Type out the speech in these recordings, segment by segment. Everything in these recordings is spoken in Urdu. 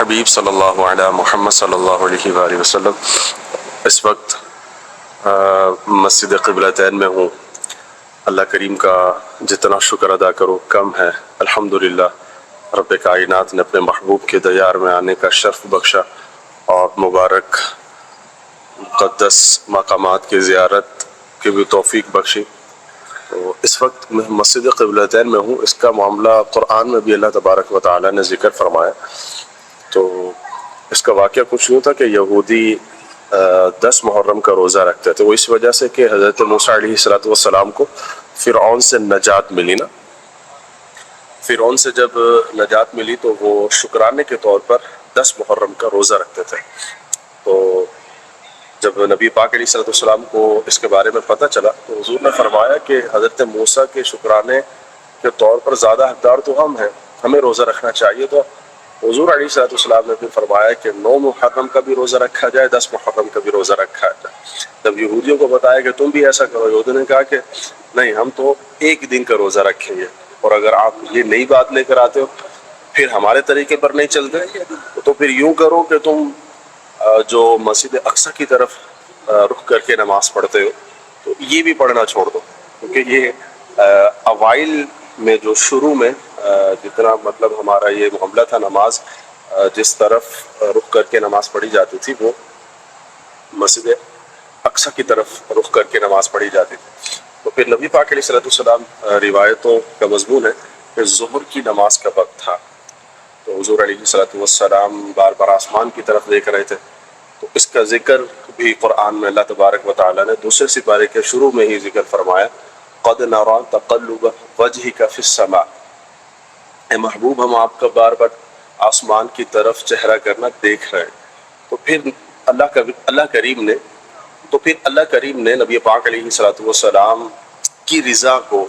الحبیب صلی اللہ علیہ محمد صلی اللہ علیہ وآلہ وسلم۔ اس وقت مسجد قبلتین میں ہوں۔ اللہ کریم کا جتنا شکر ادا کرو کم ہے۔ الحمدللہ رب کائنات نے اپنے محبوب کے دیار میں آنے کا شرف بخشا اور مبارک مقدس مقامات کی زیارت کی بھی توفیق بخشی۔ تو اس وقت میں مسجد قبلتین میں ہوں۔ اس کا معاملہ قرآن میں بھی اللہ تبارک و تعالیٰ نے ذکر فرمایا۔ تو اس کا واقعہ کچھ یوں تھا کہ یہودی 10 محرم کا روزہ رکھتے تھے۔ وہ اس وجہ سے کہ حضرت موسیٰ علیہ السلام کو فرعون سے نجات ملی نا۔ فرعون سے جب نجات ملی تو وہ شکرانے کے طور پر 10 محرم کا روزہ رکھتے تھے۔ تو جب نبی پاک علیہ السلام کو اس کے بارے میں پتہ چلا تو حضور نے فرمایا کہ حضرت موسیٰ کے شکرانے کے طور پر زیادہ حقدار تو ہم ہیں، ہمیں روزہ رکھنا چاہیے۔ تو حضور علیہ السلام نے پھر فرمایا کہ 9 محرم کا بھی روزہ رکھا جائے، 10 محرم کا بھی روزہ رکھا جائے۔ جب یہودیوں کو بتایا کہ تم بھی ایسا کرو، یہودیوں نے کہا کہ نہیں، ہم تو ایک دن کا روزہ رکھیں گے، اور اگر آپ یہ نئی بات لے کر آتے ہو پھر ہمارے طریقے پر نہیں چلتے تو پھر یوں کرو کہ تم جو مسجد اقصی کی طرف رخ کر کے نماز پڑھتے ہو تو یہ بھی پڑھنا چھوڑ دو، کیونکہ یہ اوائل میں جو شروع میں جتنا مطلب ہمارا یہ معاملہ تھا، نماز جس طرف رخ کر کے نماز پڑھی جاتی تھی وہ مسجد اقصی کی طرف رخ کر کے نماز پڑھی جاتی تھی۔ تو پھر نبی پاک علیہ السلام روایتوں کا مضمون ہے کہ ظہر کی نماز کا وقت تھا، تو حضور علیہ السلام بار بار آسمان کی طرف دیکھ رہے تھے۔ تو اس کا ذکر بھی قرآن میں اللہ تبارک و تعالیٰ نے دوسرے سپارے کے شروع میں ہی ذکر فرمایا، قد نرى تقلب وجهك في السماء۔ اے محبوب، ہم آپ کا بار بار آسمان کی طرف چہرہ کرنا دیکھ رہے ہیں۔ تو پھر اللہ کریم نے نبی پاک علیہ السلام کی رضا کو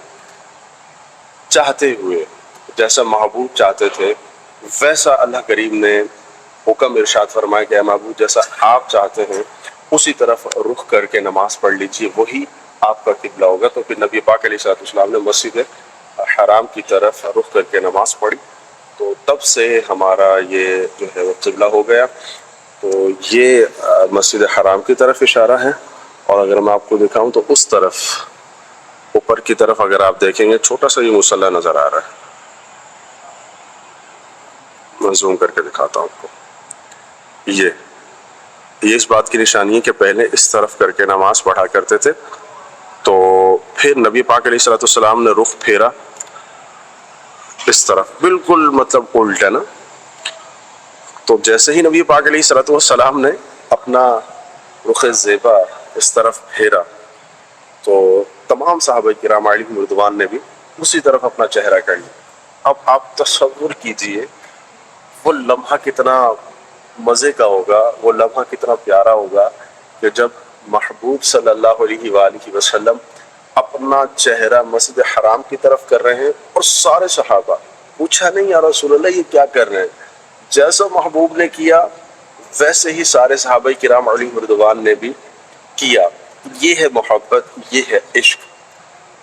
چاہتے ہوئے، جیسا محبوب چاہتے تھے ویسا اللہ کریم نے حکم ارشاد فرمایا کہ اے محبوب، جیسا آپ چاہتے ہیں اسی طرف رخ کر کے نماز پڑھ لیجیے، وہی آپ کا قبلہ ہوگا۔ تو پھر نبی پاک علیہ السلام نے مسجد حرام کی طرف رخ کر کے نماز پڑھی، تو تب سے ہمارا یہ جو ہے وہ قبلہ ہو گیا۔ تو یہ مسجد حرام کی طرف اشارہ ہے، اور اگر میں آپ کو دکھاؤں تو اس طرف اوپر کی طرف اگر آپ دیکھیں گے چھوٹا سا یہ مصلی نظر آ رہا ہے، میں زوم کر کے دکھاتا ہوں آپ کو۔ یہ اس بات کی نشانی ہے کہ پہلے اس طرف کر کے نماز پڑھا کرتے تھے، تو پھر نبی پاک علیہ السلام نے رخ پھیرا اس طرف، بالکل مطلب الٹا نا۔ تو جیسے ہی نبی پاک علیہ السلام نے اپنا رخ زیبا اس طرف پھیرا تو تمام صحابہ کرام علیہم رضوان نے بھی اسی طرف اپنا چہرہ کر لیا۔ اب آپ تصور کیجئے وہ لمحہ کتنا مزے کا ہوگا، وہ لمحہ کتنا پیارا ہوگا کہ جب محبوب صلی اللہ علیہ وآلہ وسلم اپنا چہرہ مسجد حرام کی طرف کر رہے ہیں، اور سارے صحابہ پوچھا نہیں یا رسول اللہ یہ کیا کر رہے ہیں، جیسا محبوب نے کیا ویسے ہی سارے صحابہ کرام علیہم رضوان نے بھی کیا۔ یہ ہے محبت، یہ ہے عشق۔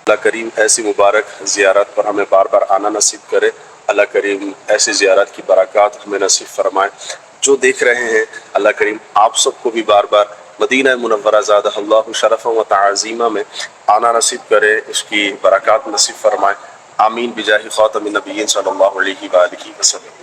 اللہ کریم ایسی مبارک زیارت پر ہمیں بار بار آنا نصیب کرے۔ اللہ کریم ایسی زیارت کی برکات ہمیں نصیب فرمائے۔ جو دیکھ رہے ہیں اللہ کریم آپ سب کو بھی بار بار مدینہ منورہ زادہ اللہ شرفا و تعظیمہ میں آنا نصیب کرے، اس کی برکات نصیب فرمائے۔ آمین بجاہ خاتم النبیین صلی اللہ علیہ وآلہ وسلم۔